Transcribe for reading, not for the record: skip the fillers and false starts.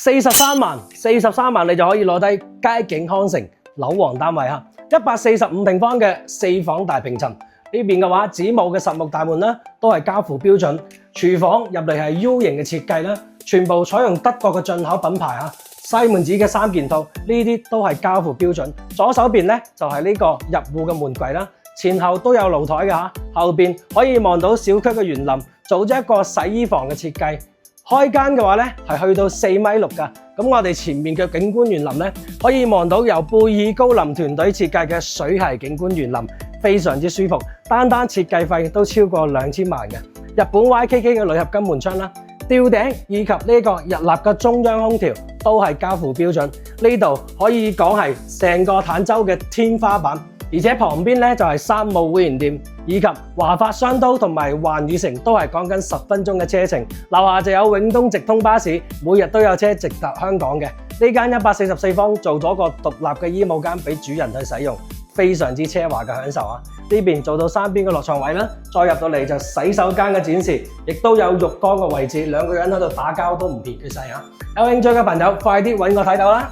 43萬你就可以攞低佳景康城樓王單位哈，145平方嘅4房大平層。呢邊嘅話，子母嘅實木大門啦，都係交付標準。廚房入嚟係 U 型嘅設計啦，全部採用德國嘅進口品牌啊。西門子嘅3件套，呢啲都係交付標準。左手邊咧就係呢個入戶嘅門櫃啦，前後都有露台嘅嚇，後邊可以望到小區嘅園林，做咗一個洗衣房嘅設計。開間嘅話咧係去到4.6米㗎。咁我哋前面嘅景觀園林咧，可以望到由貝爾高林團隊設計嘅水系景觀園林，非常之舒服。單設計費都超過2000萬嘅。日本 YKK 嘅鋁合金門窗啦，吊頂以及呢個日立嘅中央空調都係交付標準。呢度可以講係成個坦洲嘅天花板。而且旁邊咧就係山姆會員店，以及華發商都同埋環宇城都係講緊10分鐘嘅車程。樓下就有永東直通巴士，每日都有車直達香港嘅。呢間144方做咗個獨立嘅衣帽間俾主人去使用，非常之奢華嘅享受啊！呢邊做到3邊嘅落床位啦，再入到嚟就洗手間嘅展示，亦都有浴缸嘅位置，兩個人喺度打交都唔別嘅細啊！有興趣嘅朋友快啲揾我睇到啦！